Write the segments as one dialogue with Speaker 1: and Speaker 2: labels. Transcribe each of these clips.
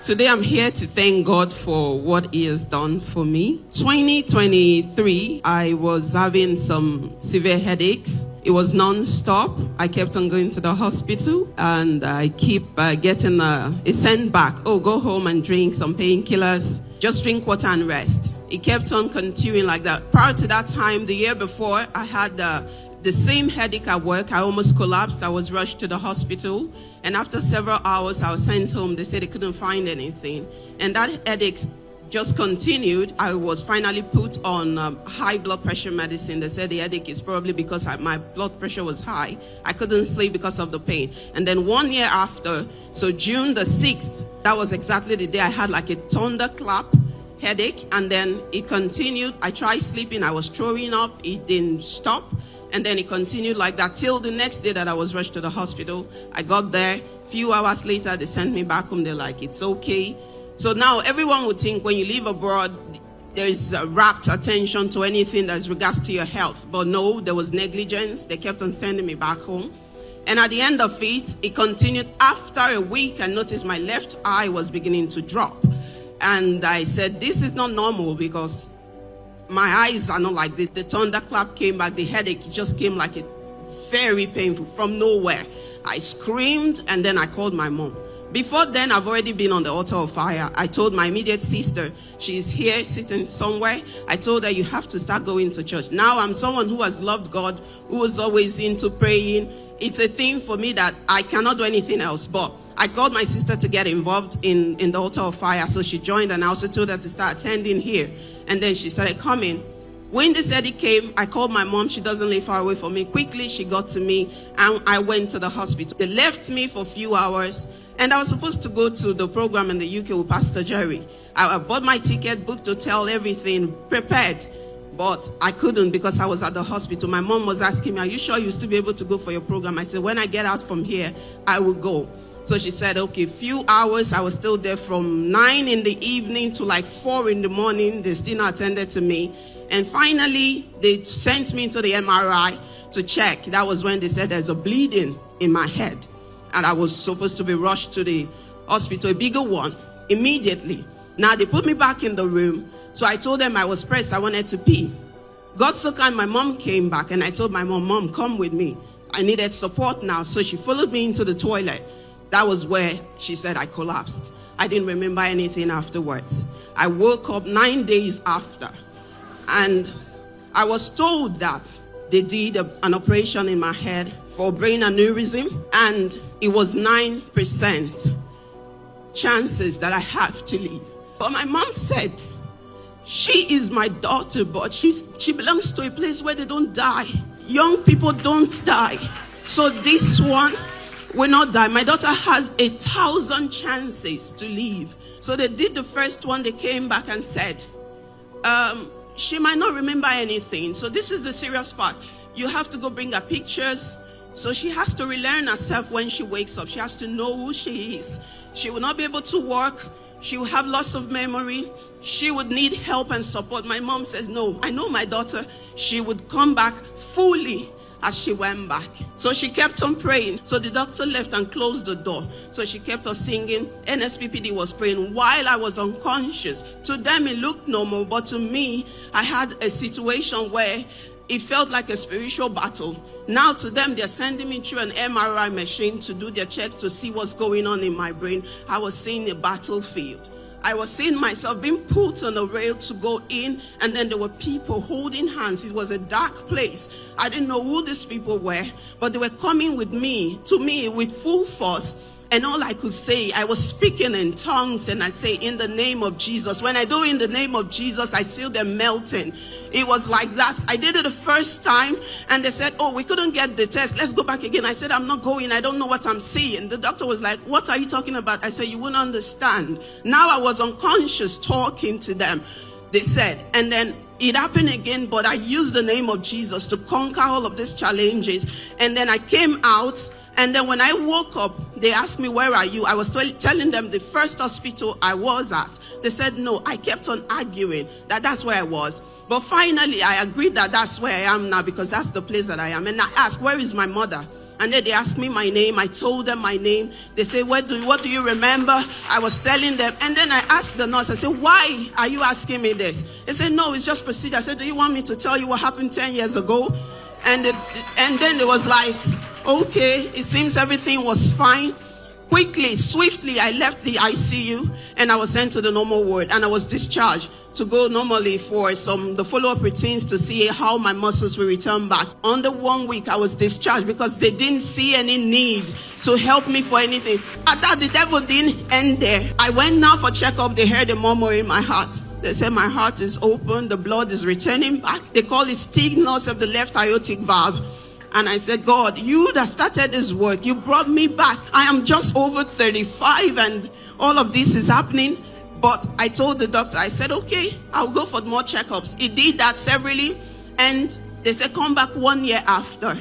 Speaker 1: Today I'm here to thank God for what He has done for me. 2023, I was having some severe headaches. It was non-stop. I kept on going to the hospital and I keep getting a send back. Oh, go home and drink some painkillers. Just drink water and rest. It kept on continuing like that. Prior to that time, the year before, I had the same headache at work. I almost collapsed. I was rushed to the hospital. And after several hours, I was sent home. They said they couldn't find anything. And that headache just continued. I was finally put on high blood pressure medicine. They said the headache is probably because my blood pressure was high. I couldn't sleep because of the pain. And then 1 year after, so June the 6th, that was exactly the day I had like a thunderclap headache. And then it continued. I tried sleeping. I was throwing up. It didn't stop. And then it continued like that till the next day that I was rushed to the hospital. I got there. Few hours later, they sent me back home. They're like, it's okay. So now everyone would think when you live abroad, there is rapt attention to anything that's regards to your health. But no, there was negligence. They kept on sending me back home. And at the end of it, it continued. After a week, I noticed my left eye was beginning to drop. And I said, this is not normal because my eyes are not like this. The thunderclap came back. The headache just came like it, very painful from nowhere. I screamed and then I called my mom. Before then, I've already been on the altar of fire. I told my immediate sister, she's here sitting somewhere. I told her, you have to start going to church. Now I'm someone who has loved God, who was always into praying. It's a thing for me that I cannot do anything else. But I called my sister to get involved in the altar of fire. So she joined and I also told her to start attending here. And then she started coming. When this headache came, I called my mom. She doesn't live far away from me. Quickly, she got to me and I went to the hospital. They left me for a few hours and I was supposed to go to the program in the UK with Pastor Jerry. I bought my ticket, booked hotel, everything, prepared. But I couldn't because I was at the hospital. My mom was asking me, are you sure you'll still be able to go for your program? I said, when I get out from here, I will go. So she said, okay, few hours. I was still there from 9 in the evening to like 4 in the morning. They still not attended to me. And finally, they sent me into the MRI to check. That was when they said there's a bleeding in my head. And I was supposed to be rushed to the hospital, a bigger one, immediately. Now they put me back in the room. So I told them I was pressed. I wanted to pee. God so kind, my mom came back and I told my mom, Mom, come with me. I needed support now. So she followed me into the toilet. That was where she said I collapsed. I didn't remember anything afterwards. I woke up 9 days after. And I was told that they did an operation in my head for brain aneurysm. And it was 9% chances that I have to live. But my mom said, she is my daughter, but she belongs to a place where they don't die. Young people don't die. So this one will not die. My daughter has 1,000 chances to live. So they did the first one. They came back and said, she might not remember anything. So this is the serious part. You have to go bring her pictures. So she has to relearn herself when she wakes up. She has to know who she is. She will not be able to walk. She will have loss of memory. She would need help and support. My mom says, no, I know my daughter. She would come back fully as she went back. So she kept on praying. So the doctor left and closed the door. So she kept on singing. NSPPD was praying while I was unconscious. To them it looked normal, but to me, I had a situation where it felt like a spiritual battle. Now to them, they're sending me through an MRI machine to do their checks to see what's going on in my brain. I was seeing a battlefield. I was seeing myself being put on a rail to go in, and then there were people holding hands. It was a dark place. I didn't know who these people were, but they were coming with me, to me, with full force. And all I could say, I was speaking in tongues, and I say, in the name of Jesus. When I do in the name of Jesus, I see them melting. It was like that. I did it the first time, and they said, oh, we couldn't get the test. Let's go back again. I said, I'm not going. I don't know what I'm seeing. The doctor was like, what are you talking about? I said, you wouldn't understand. Now I was unconscious talking to them. They said, and then it happened again, but I used the name of Jesus to conquer all of these challenges. And then I came out. And then when I woke up, they asked me, where are you? I was telling them the first hospital I was at. They said, no. I kept on arguing that that's where I was. But finally, I agreed that that's where I am now because that's the place that I am. And I asked, where is my mother? And then they asked me my name. I told them my name. They say, what do you remember? I was telling them. And then I asked the nurse, I said, why are you asking me this? They said, no, it's just procedure. I said, do you want me to tell you what happened 10 years ago? And then it was like, okay, it seems everything was fine. Quickly, swiftly, I left the ICU and I was sent to the normal ward, and I was discharged to go normally for the follow-up routines to see how my muscles will return back. Under 1 week, I was discharged because they didn't see any need to help me for anything. At that, the devil didn't end there. I went now for checkup. They heard a murmur in my heart. They said my heart is open, the blood is returning back. They call it stenosis of the left aortic valve. And I said, God, you that started this work, you brought me back. I am just over 35 and all of this is happening. But I told the doctor, I said, okay, I'll go for more checkups. He did that severally. And they said, come back 1 year after.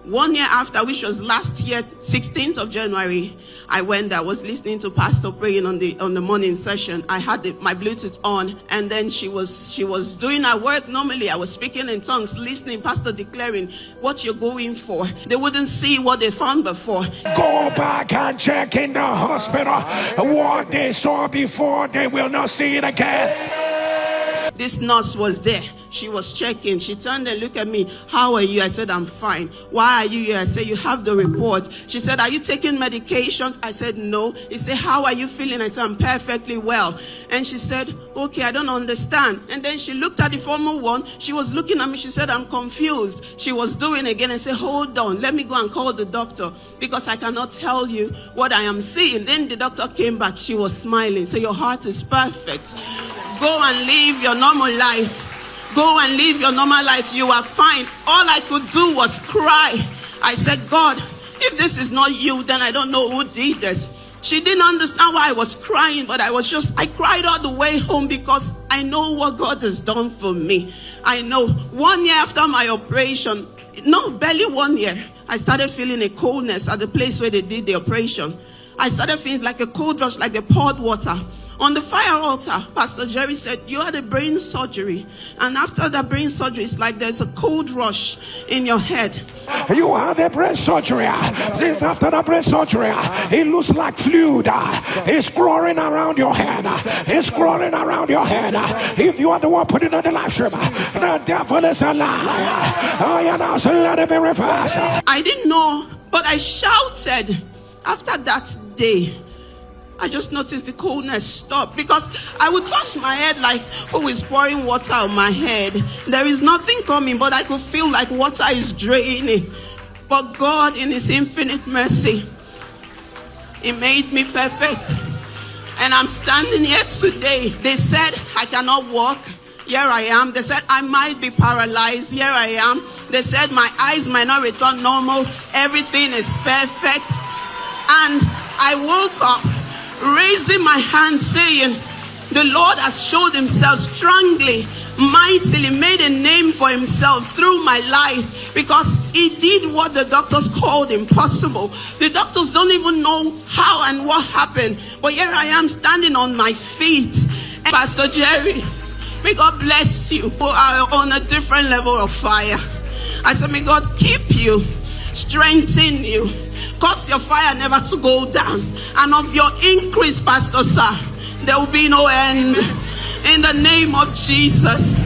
Speaker 1: 1 year after, which was last year, 16th of January, I went there. I was listening to Pastor praying on the morning session. I had my Bluetooth on, and then she was doing her work normally. I was speaking in tongues, listening, Pastor declaring what you're going for. They wouldn't see what they found before.
Speaker 2: Go back and check in the hospital. What they saw before, they will not see it again.
Speaker 1: This nurse was there. She was checking. She turned and looked at me. How are you? I said, I'm fine. Why are you here? I said, you have the report. She said, are you taking medications? I said, no. He said, how are you feeling? I said, I'm perfectly well. And she said, okay, I don't understand. And then she looked at the former one. She was looking at me. She said, I'm confused. She was doing again and said, hold on. Let me go and call the doctor because I cannot tell you what I am seeing. Then the doctor came back. She was smiling. So your heart is perfect. Go and live your normal life. Go and live your normal life. You are fine. All I could do was cry. I said, God, if this is not you, then I don't know who did this. She didn't understand why I was crying, but I cried all the way home because I know what God has done for me. I know 1 year after my operation, no, barely 1 year, I started feeling a coldness at the place where they did the operation. I started feeling like a cold rush, like they poured water. On the fire altar, Pastor Jerry said, you had a brain surgery. And after that brain surgery, it's like there's a cold rush in your head.
Speaker 2: You had a brain surgery. Since after the brain surgery, it looks like fluid. It's crawling around your head. It's crawling around your head. If you are the one putting on the live stream, the devil is a liar. Oh, yeah, now, so let it be reversed.
Speaker 1: I didn't know, but I shouted. After that day, I just noticed the coldness stopped because I would touch my head like who is pouring water on my head. There is nothing coming, but I could feel like water is draining. But God, in His infinite mercy, He made me perfect. And I'm standing here today. They said I cannot walk. Here I am. They said I might be paralyzed. Here I am. They said my eyes might not return normal. Everything is perfect. And I woke up raising my hand saying, the Lord has showed Himself strongly, mightily, made a name for Himself through my life because He did what the doctors called impossible. The doctors don't even know how and what happened, but here I am standing on my feet. And Pastor Jerry, may God bless you who are on a different level of fire. I said, may God keep you, strengthen you, cause your fire never to go down, and of your increase, Pastor Sir, there will be no end. In the name of Jesus,